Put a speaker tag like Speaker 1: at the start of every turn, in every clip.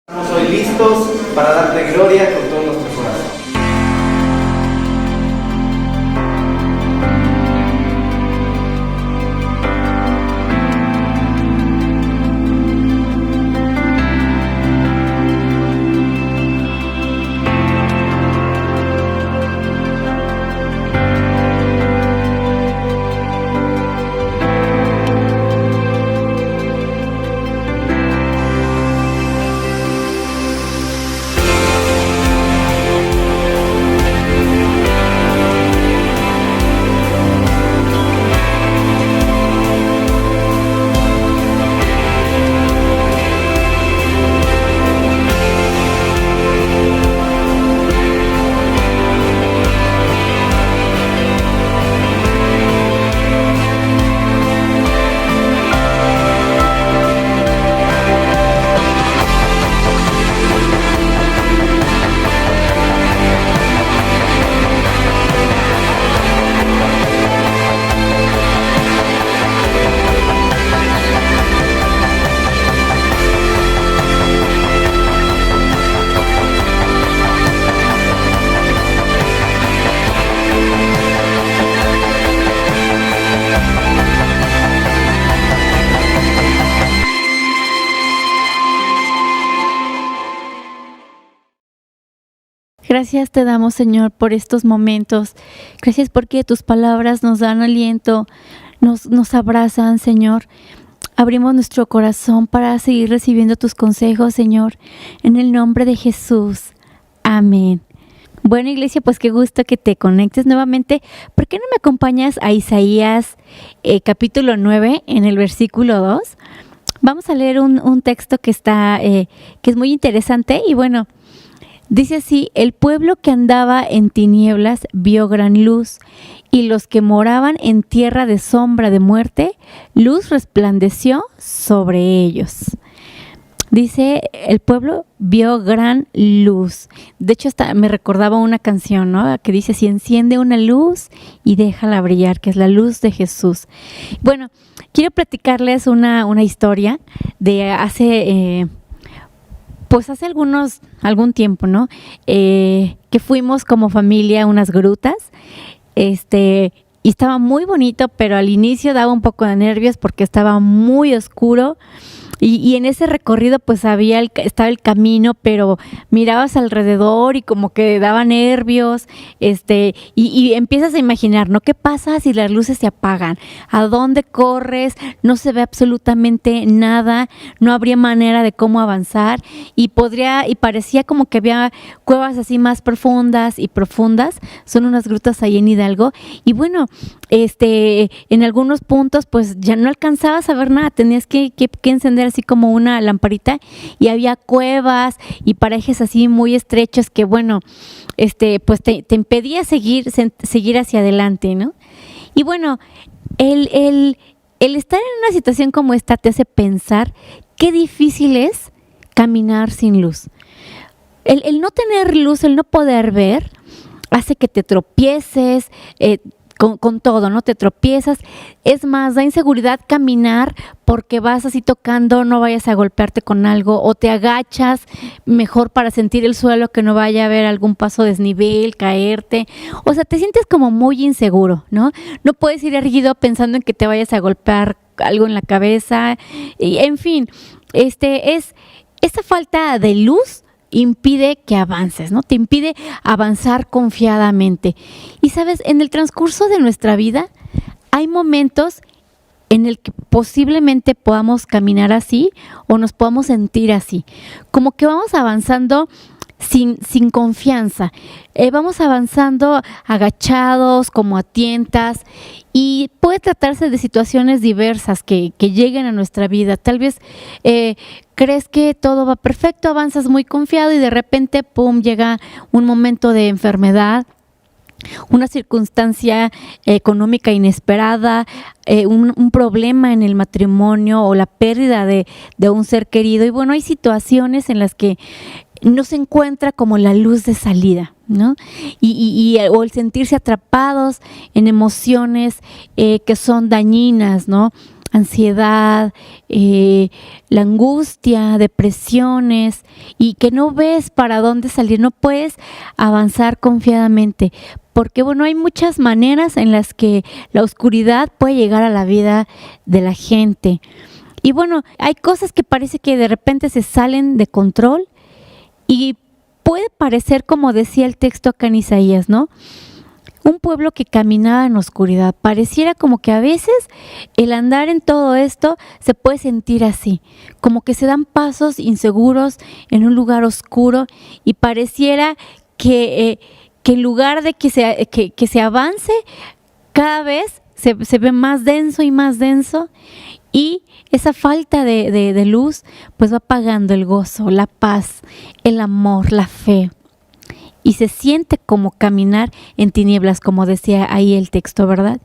Speaker 1: Estamos hoy listos para darte gloria con todo nuestro corazón.
Speaker 2: Gracias te damos, Señor, por estos momentos. Gracias porque tus palabras nos dan aliento, nos abrazan, Señor. Abrimos nuestro corazón para seguir recibiendo tus consejos, Señor. En el nombre de Jesús. Amén. Bueno, iglesia, pues qué gusto que te conectes nuevamente. ¿Por qué no me acompañas a Isaías capítulo 9 en el versículo 2? Vamos a leer un texto que es muy interesante y bueno, dice así: el pueblo que andaba en tinieblas vio gran luz, y los que moraban en tierra de sombra de muerte, luz resplandeció sobre ellos. Dice, el pueblo vio gran luz. De hecho, me recordaba una canción, ¿no? Que dice, si enciende una luz y déjala brillar, que es la luz de Jesús. Bueno, quiero platicarles una historia de hace algún tiempo, ¿no? Que fuimos como familia a unas grutas, y estaba muy bonito, pero al inicio daba un poco de nervios porque estaba muy oscuro. Y en ese recorrido pues estaba el camino, pero mirabas alrededor y como que daba nervios, y empiezas a imaginar, ¿no? ¿Qué pasa si las luces se apagan? ¿A dónde corres? No se ve absolutamente nada, no habría manera de cómo avanzar, y parecía como que había cuevas así más profundas, son unas grutas ahí en Hidalgo, y bueno, en algunos puntos pues ya no alcanzabas a ver nada, tenías que encender así como una lamparita, y había cuevas y parajes así muy estrechos que bueno, pues te impedía seguir hacia adelante, ¿no? Y bueno, el estar en una situación como esta te hace pensar qué difícil es caminar sin luz. El no tener luz, el no poder ver, hace que te tropieces, con todo, ¿no? Te tropiezas. Es más, da inseguridad caminar porque vas así tocando, no vayas a golpearte con algo, o te agachas mejor para sentir el suelo, que no vaya a haber algún paso desnivel, caerte. O sea, te sientes como muy inseguro, ¿no? No puedes ir erguido pensando en que te vayas a golpear algo en la cabeza. Y, en fin, esta falta de luz impide que avances, ¿no? Te impide avanzar confiadamente. Y sabes, en el transcurso de nuestra vida hay momentos en el que posiblemente podamos caminar así o nos podamos sentir así, como que vamos avanzando sin confianza, vamos avanzando agachados, como a tientas, y puede tratarse de situaciones diversas que lleguen a nuestra vida. Tal vez crees que todo va perfecto, avanzas muy confiado y de repente, pum, llega un momento de enfermedad, una circunstancia económica inesperada, un problema en el matrimonio o la pérdida de un ser querido. Y bueno, hay situaciones en las que no se encuentra como la luz de salida, ¿no? O el sentirse atrapados en emociones que son dañinas, ¿no? ansiedad, la angustia, depresiones, y que no ves para dónde salir, no puedes avanzar confiadamente. Porque bueno, hay muchas maneras en las que la oscuridad puede llegar a la vida de la gente. Y bueno, hay cosas que parece que de repente se salen de control y puede parecer, como decía el texto acá en Isaías, ¿no? Un pueblo que caminaba en oscuridad. Pareciera como que a veces el andar en todo esto se puede sentir así, como que se dan pasos inseguros en un lugar oscuro y pareciera que en lugar de que se avance, cada vez se ve más denso y más denso, y esa falta de luz pues va apagando el gozo, la paz, el amor, la fe. Y se siente como caminar en tinieblas, como decía ahí el texto, ¿verdad?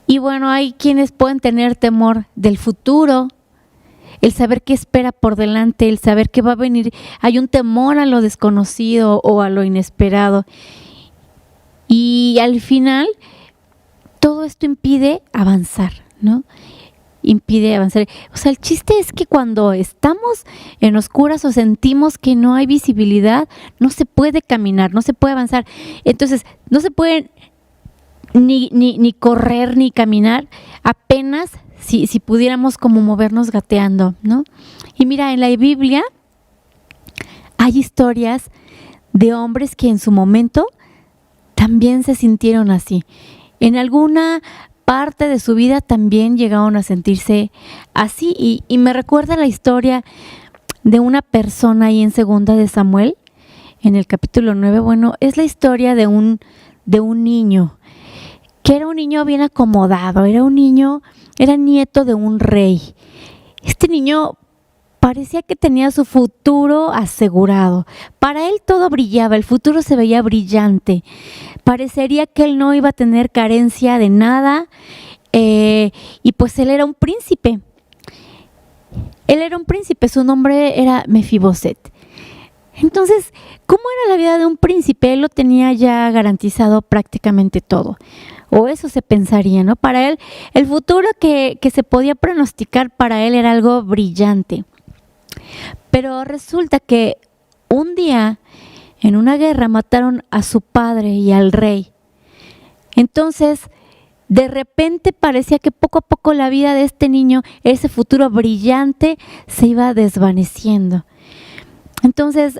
Speaker 2: Y bueno, hay quienes pueden tener temor del futuro, el saber qué espera por delante, el saber qué va a venir. Hay un temor a lo desconocido o a lo inesperado. Y al final, todo esto impide avanzar, ¿no? Impide avanzar. O sea, el chiste es que cuando estamos en oscuras o sentimos que no hay visibilidad, no se puede caminar, no se puede avanzar. Entonces, no se puede ni correr ni caminar, apenas si pudiéramos como movernos gateando, ¿no? Y mira, en la Biblia hay historias de hombres que en su momento también se sintieron así. En alguna parte de su vida también llegaron a sentirse así, y me recuerda la historia de una persona ahí en 2 de Samuel, en el capítulo 9. Bueno, es la historia de un niño, que era un niño bien acomodado, era nieto de un rey. Este niño parecía que tenía su futuro asegurado. Para él todo brillaba, el futuro se veía brillante. Parecería que él no iba a tener carencia de nada, y pues él era un príncipe. Su nombre era Mefiboset. Entonces, ¿cómo era la vida de un príncipe? Él lo tenía ya garantizado prácticamente todo. O eso se pensaría, ¿no? Para él, el futuro que se podía pronosticar para él era algo brillante. Pero resulta que un día en una guerra mataron a su padre y al rey. Entonces, de repente parecía que poco a poco la vida de este niño, ese futuro brillante, se iba desvaneciendo. Entonces,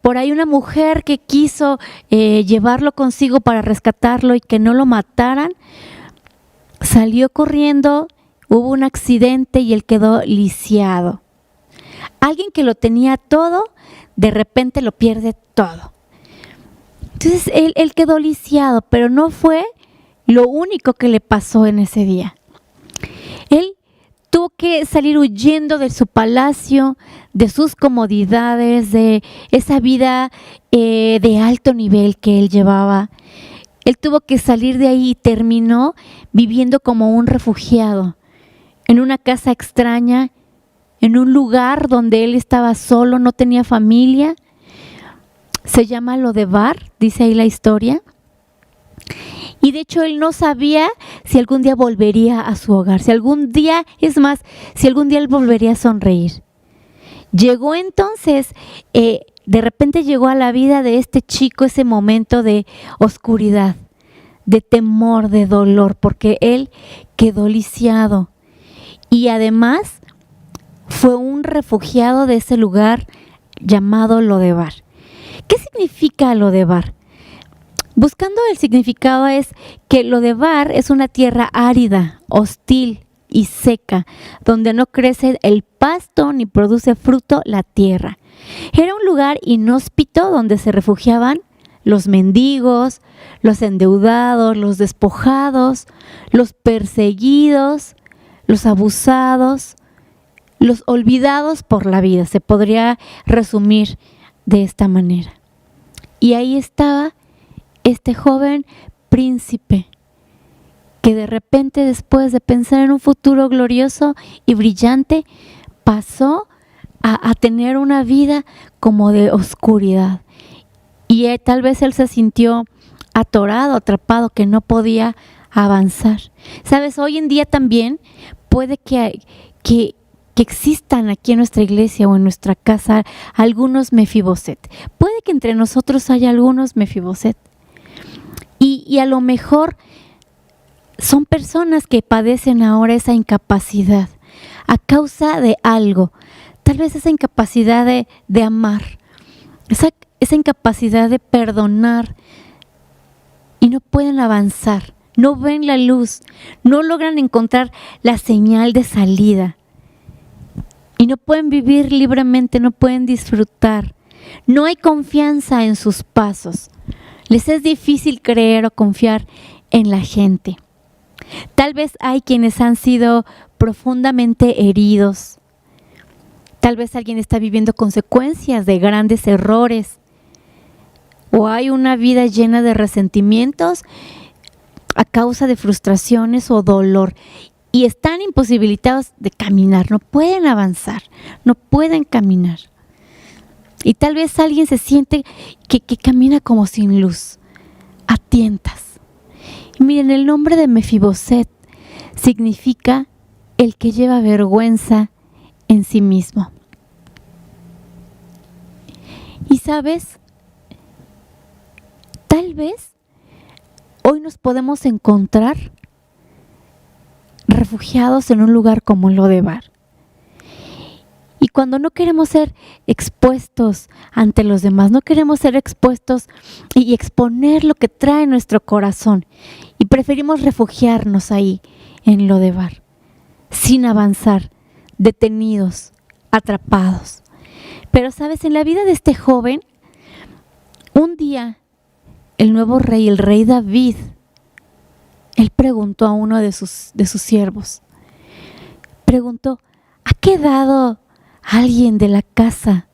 Speaker 2: por ahí una mujer que quiso llevarlo consigo para rescatarlo y que no lo mataran, salió corriendo, hubo un accidente y él quedó lisiado. Alguien que lo tenía todo, de repente lo pierde todo. Entonces él quedó lisiado, pero no fue lo único que le pasó en ese día. Él tuvo que salir huyendo de su palacio, de sus comodidades, de esa vida de alto nivel que él llevaba. Él tuvo que salir de ahí y terminó viviendo como un refugiado, en una casa extraña, en un lugar donde él estaba solo, no tenía familia. Se llama Lodebar, dice ahí la historia. Y de hecho él no sabía si algún día volvería a su hogar, si algún día él volvería a sonreír. Llegó entonces, de repente llegó a la vida de este chico ese momento de oscuridad, de temor, de dolor, porque él quedó lisiado. Y además fue un refugiado de ese lugar llamado Lodebar. ¿Qué significa Lodebar? Buscando el significado es que Lodebar es una tierra árida, hostil y seca, donde no crece el pasto ni produce fruto la tierra. Era un lugar inhóspito donde se refugiaban los mendigos, los endeudados, los despojados, los perseguidos, los abusados, los olvidados por la vida. Se podría resumir de esta manera. Y ahí estaba este joven príncipe que de repente, después de pensar en un futuro glorioso y brillante, pasó a tener una vida como de oscuridad. Y tal vez él se sintió atorado, atrapado, que no podía avanzar. Sabes, hoy en día también puede que existan aquí en nuestra iglesia o en nuestra casa algunos Mefiboset. Puede que entre nosotros haya algunos Mefiboset. Y a lo mejor son personas que padecen ahora esa incapacidad a causa de algo. Tal vez esa incapacidad de amar, esa incapacidad de perdonar, y no pueden avanzar, no ven la luz, no logran encontrar la señal de salida. Y no pueden vivir libremente, no pueden disfrutar. No hay confianza en sus pasos. Les es difícil creer o confiar en la gente. Tal vez hay quienes han sido profundamente heridos. Tal vez alguien está viviendo consecuencias de grandes errores. O hay una vida llena de resentimientos a causa de frustraciones o dolor. Y están imposibilitados de caminar, no pueden avanzar, no pueden caminar. Y tal vez alguien se siente que camina como sin luz, a tientas. Y miren, el nombre de Mefiboset significa el que lleva vergüenza en sí mismo. Y sabes, tal vez hoy nos podemos encontrar refugiados en un lugar como Lodebar. Y cuando no queremos ser expuestos ante los demás, no queremos ser expuestos y exponer lo que trae nuestro corazón, y preferimos refugiarnos ahí en Lodebar, sin avanzar, detenidos, atrapados. Pero sabes, en la vida de este joven, un día el nuevo rey, el rey David, él preguntó a uno de sus siervos, preguntó: ¿ha quedado alguien de la casa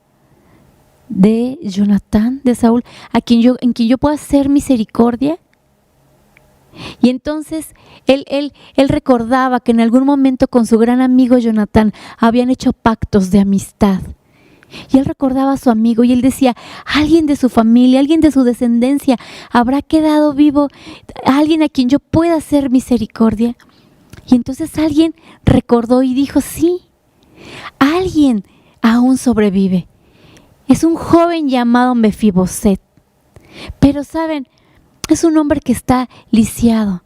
Speaker 2: de Jonatán, de Saúl, en quien yo pueda hacer misericordia? Y entonces él recordaba que en algún momento con su gran amigo Jonatán habían hecho pactos de amistad. Y él recordaba a su amigo y él decía: alguien de su familia, alguien de su descendencia habrá quedado vivo, alguien a quien yo pueda hacer misericordia. Y entonces alguien recordó y dijo: sí, alguien aún sobrevive. Es un joven llamado Mefiboset. Pero saben, es un hombre que está lisiado,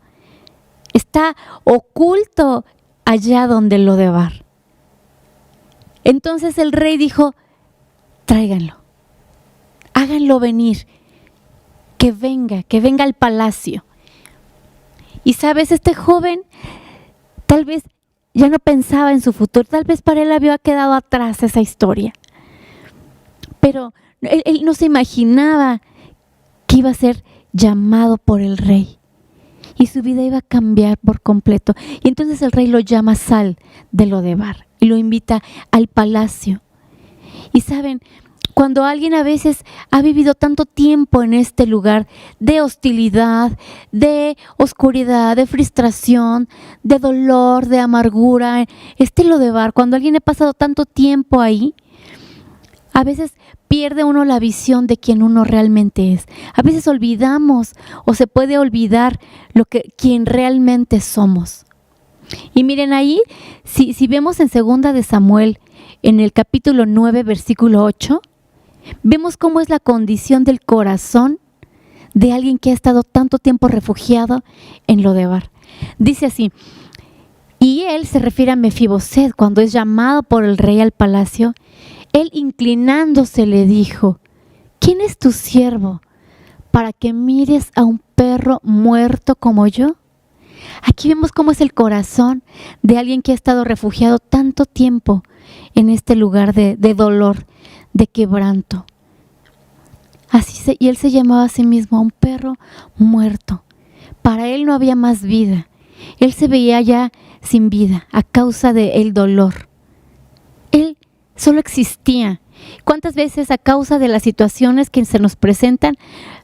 Speaker 2: está oculto allá donde Lodebar. Entonces el rey dijo: tráiganlo, háganlo venir, que venga al palacio. Y sabes, este joven tal vez ya no pensaba en su futuro, tal vez para él había quedado atrás esa historia. Pero él no se imaginaba que iba a ser llamado por el rey y su vida iba a cambiar por completo. Y entonces el rey lo llama Sal de Lodebar y lo invita al palacio. Y saben, cuando alguien a veces ha vivido tanto tiempo en este lugar de hostilidad, de oscuridad, de frustración, de dolor, de amargura, este Lodebar, cuando alguien ha pasado tanto tiempo ahí, a veces pierde uno la visión de quién uno realmente es. A veces olvidamos o se puede olvidar quién realmente somos. Y miren ahí, si vemos en 2 de Samuel, en el capítulo 9, versículo 8, vemos cómo es la condición del corazón de alguien que ha estado tanto tiempo refugiado en Lodebar. Dice así: y él se refiere a Mefiboset cuando es llamado por el rey al palacio. Él, inclinándose, le dijo: ¿quién es tu siervo para que mires a un perro muerto como yo? Aquí vemos cómo es el corazón de alguien que ha estado refugiado tanto tiempo en este lugar de dolor, de quebranto. Y él se llamaba a sí mismo a un perro muerto. Para él no había más vida. Él se veía ya sin vida a causa del dolor. Él solo existía. ¿Cuántas veces a causa de las situaciones que se nos presentan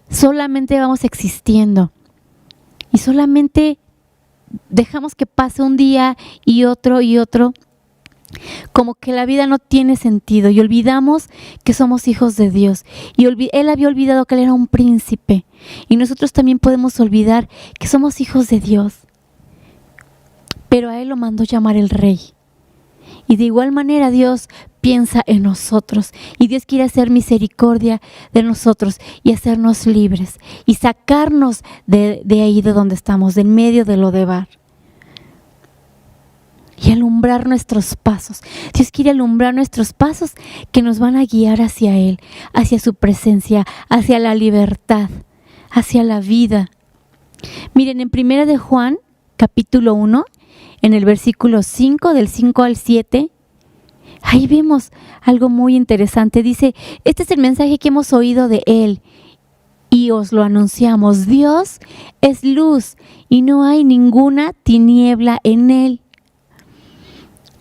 Speaker 2: solamente vamos existiendo? Y solamente dejamos que pase un día y otro, como que la vida no tiene sentido, y olvidamos que somos hijos de Dios. Y él había olvidado que él era un príncipe, y nosotros también podemos olvidar que somos hijos de Dios. pero a él lo mandó llamar el Rey. Y de igual manera Dios piensa en nosotros y Dios quiere hacer misericordia de nosotros y hacernos libres y sacarnos de ahí de donde estamos, del medio de Lodebar, y alumbrar nuestros pasos. Dios quiere alumbrar nuestros pasos que nos van a guiar hacia Él, hacia su presencia, hacia la libertad, hacia la vida. Miren, en 1 de Juan, capítulo 1, en el versículo 5, del 5 al 7, ahí vemos algo muy interesante. Dice, este es el mensaje que hemos oído de Él y os lo anunciamos. Dios es luz y no hay ninguna tiniebla en Él.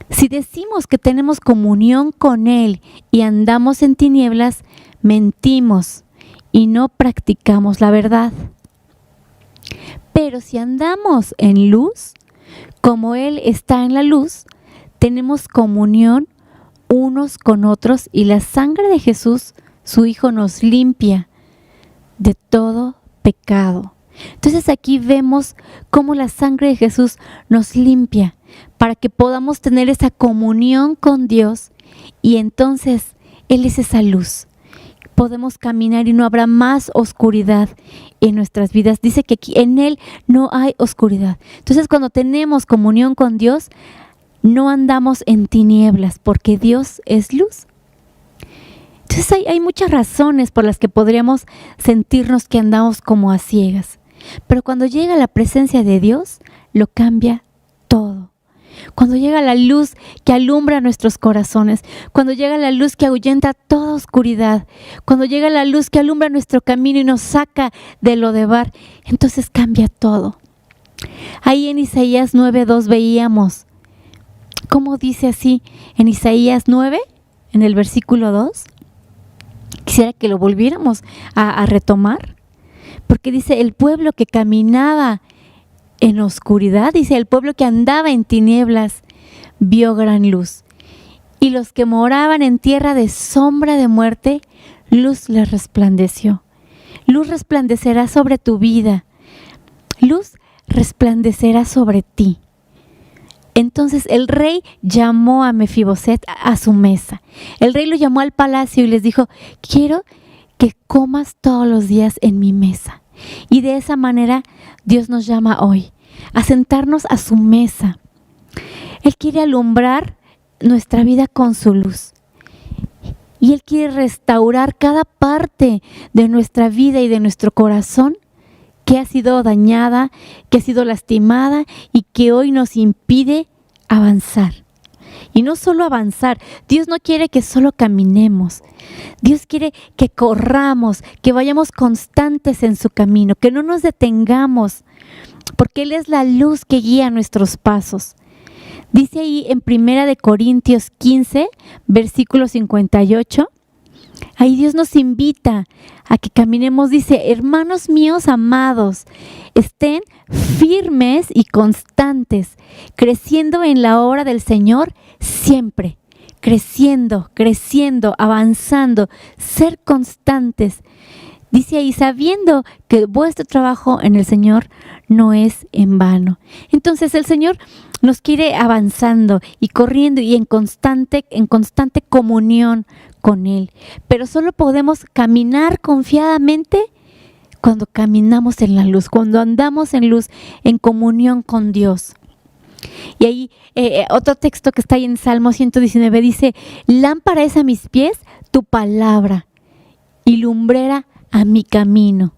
Speaker 2: Si decimos que tenemos comunión con Él y andamos en tinieblas, mentimos y no practicamos la verdad. Pero si andamos en luz, como Él está en la luz, tenemos comunión unos con otros y la sangre de Jesús, su Hijo, nos limpia de todo pecado. Entonces aquí vemos cómo la sangre de Jesús nos limpia para que podamos tener esa comunión con Dios y entonces Él es esa luz. Podemos caminar y no habrá más oscuridad en nuestras vidas. Dice que aquí en Él no hay oscuridad. Entonces cuando tenemos comunión con Dios, no andamos en tinieblas porque Dios es luz. Entonces hay muchas razones por las que podríamos sentirnos que andamos como a ciegas. Pero cuando llega la presencia de Dios, lo cambia todo. Cuando llega la luz que alumbra nuestros corazones, cuando llega la luz que ahuyenta toda oscuridad, cuando llega la luz que alumbra nuestro camino y nos saca de Lodebar, entonces cambia todo. Ahí en Isaías 9:2 veíamos, ¿cómo dice así? En Isaías 9, en el versículo 2, quisiera que lo volviéramos a retomar. Porque dice, el pueblo que caminaba en oscuridad, dice, el pueblo que andaba en tinieblas, vio gran luz. Y los que moraban en tierra de sombra de muerte, luz les resplandeció. Luz resplandecerá sobre tu vida. Luz resplandecerá sobre ti. Entonces el rey llamó a Mefiboset a su mesa. El rey lo llamó al palacio y les dijo, quiero que comas todos los días en mi mesa. Y de esa manera Dios nos llama hoy a sentarnos a su mesa. Él quiere alumbrar nuestra vida con su luz. Y Él quiere restaurar cada parte de nuestra vida y de nuestro corazón que ha sido dañada, que ha sido lastimada y que hoy nos impide avanzar. Y no solo avanzar, Dios no quiere que solo caminemos. Dios quiere que corramos, que vayamos constantes en su camino, que no nos detengamos, porque Él es la luz que guía nuestros pasos. Dice ahí en 1 Corintios 15, versículo 58, ahí Dios nos invita a que caminemos, dice, hermanos míos amados, estén firmes y constantes, creciendo en la obra del Señor siempre, creciendo, avanzando, ser constantes. Dice ahí, sabiendo que vuestro trabajo en el Señor no es en vano. Entonces el Señor nos quiere avanzando y corriendo y en constante comunión con Él. Pero solo podemos caminar confiadamente cuando caminamos en la luz, cuando andamos en luz, en comunión con Dios. Y ahí otro texto que está ahí en Salmo 119 dice, lámpara es a mis pies tu palabra y lumbrera a mi camino.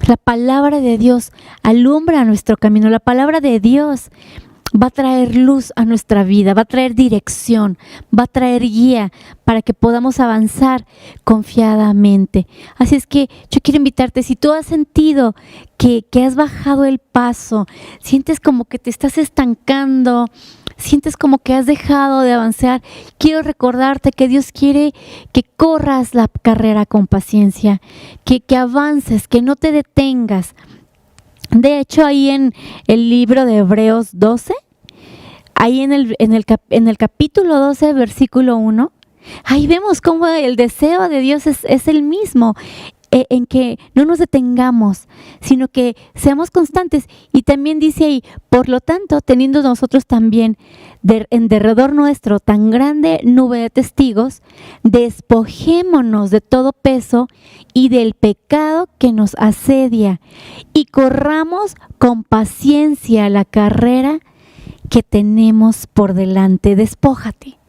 Speaker 2: La palabra de Dios alumbra nuestro camino. La palabra de Dios va a traer luz a nuestra vida, va a traer dirección, va a traer guía para que podamos avanzar confiadamente. Así es que yo quiero invitarte, si tú has sentido que has bajado el paso, sientes como que te estás estancando, sientes como que has dejado de avanzar, quiero recordarte que Dios quiere que corras la carrera con paciencia, que avances, que no te detengas. De hecho, ahí en el libro de Hebreos 12, ahí en el capítulo 12, versículo 1, ahí vemos cómo el deseo de Dios es el mismo. en que no nos detengamos, sino que seamos constantes. Y también dice ahí, por lo tanto, teniendo nosotros también en derredor nuestro tan grande nube de testigos, despojémonos de todo peso y del pecado que nos asedia y corramos con paciencia la carrera que tenemos por delante. Despójate.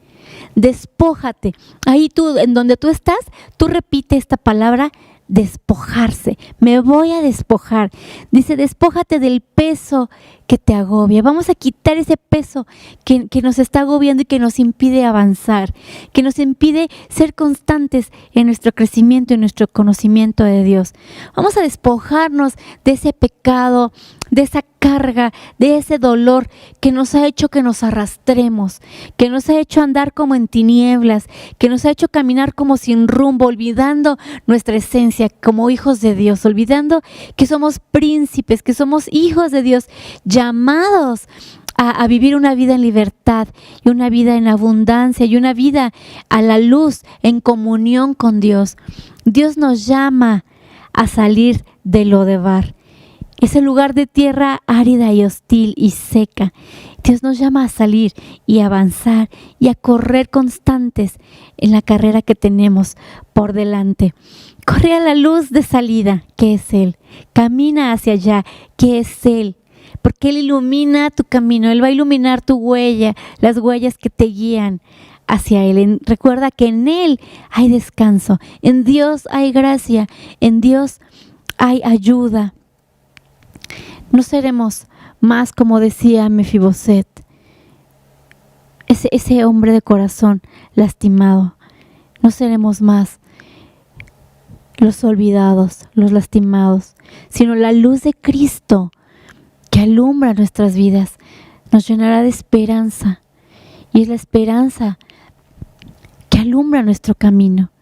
Speaker 2: Despójate. Ahí tú, en donde tú estás, tú repite esta palabra, despojarse. Me voy a despojar. Dice, despójate del peso que te agobia. Vamos a quitar ese peso que nos está agobiando y que nos impide avanzar, que nos impide ser constantes en nuestro crecimiento, en nuestro conocimiento de Dios. Vamos a despojarnos de ese pecado, de esa carga, de ese dolor que nos ha hecho que nos arrastremos, que nos ha hecho andar como en tinieblas, que nos ha hecho caminar como sin rumbo, olvidando nuestra esencia como hijos de Dios, olvidando que somos príncipes, que somos hijos de Dios, llamados a vivir una vida en libertad y una vida en abundancia y una vida a la luz, en comunión con Dios. Dios nos llama a salir de Lodebar, ese lugar de tierra árida y hostil y seca. Dios nos llama a salir y a avanzar y a correr constantes en la carrera que tenemos por delante. Corre a la luz de salida, que es Él. Camina hacia allá, que es Él. Porque Él ilumina tu camino, Él va a iluminar tu huella, las huellas que te guían hacia Él. Recuerda que en Él hay descanso, en Dios hay gracia, en Dios hay ayuda. No seremos más, como decía Mefiboset, ese hombre de corazón lastimado. No seremos más los olvidados, los lastimados, sino la luz de Cristo que alumbra nuestras vidas, nos llenará de esperanza. Y es la esperanza que alumbra nuestro camino.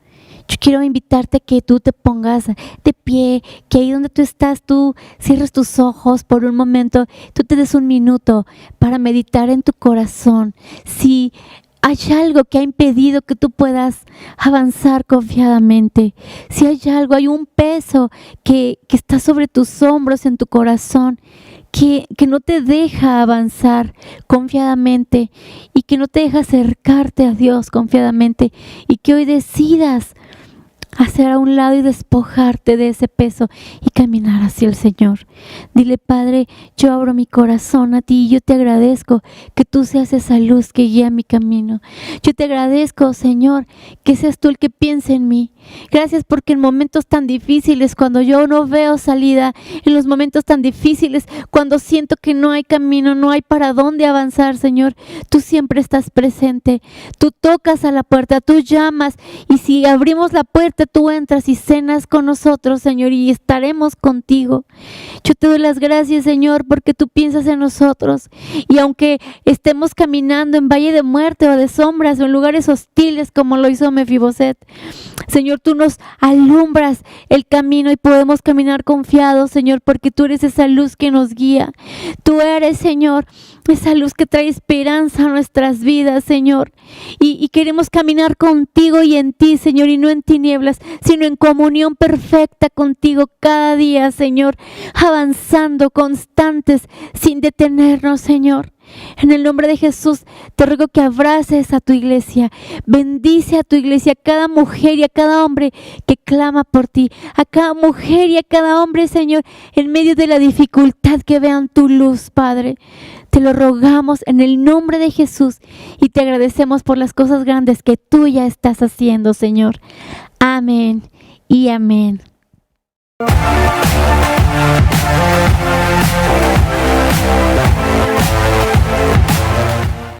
Speaker 2: Yo quiero invitarte a que tú te pongas de pie, que ahí donde tú estás, tú cierres tus ojos por un momento, tú te des un minuto para meditar en tu corazón. Si hay algo que ha impedido que tú puedas avanzar confiadamente, si hay algo, hay un peso que está sobre tus hombros, en tu corazón, que no te deja avanzar confiadamente y que no te deja acercarte a Dios confiadamente, y que hoy decidas hacer a un lado y despojarte de ese peso y caminar hacia el Señor. Dile: Padre, yo abro mi corazón a ti y yo te agradezco que tú seas esa luz que guía mi camino. Yo te agradezco, Señor, que seas tú el que piense en mí. Gracias porque en momentos tan difíciles, cuando yo no veo salida, en los momentos tan difíciles, cuando siento que no hay camino, no hay para dónde avanzar, Señor, tú siempre estás presente. Tú tocas a la puerta, tú llamas, y si abrimos la puerta, tú entras y cenas con nosotros, Señor, y estaremos contigo. Yo te doy las gracias, Señor, porque tú piensas en nosotros, y aunque estemos caminando en valle de muerte o de sombras o en lugares hostiles como lo hizo Mefiboset, Señor, tú nos alumbras el camino y podemos caminar confiados, Señor, porque tú eres esa luz que nos guía. Tú eres, Señor, esa luz que trae esperanza a nuestras vidas, Señor, y queremos caminar contigo y en ti, Señor, y no en tinieblas, sino en comunión perfecta contigo cada día, Señor, avanzando constantes sin detenernos, Señor. En el nombre de Jesús te ruego que abraces a tu iglesia, bendice a tu iglesia, a cada mujer y a cada hombre que clama por ti, a cada mujer y a cada hombre, Señor, en medio de la dificultad, que vean tu luz, Padre. Te lo rogamos en el nombre de Jesús y te agradecemos por las cosas grandes que tú ya estás haciendo, Señor. Amén y amén.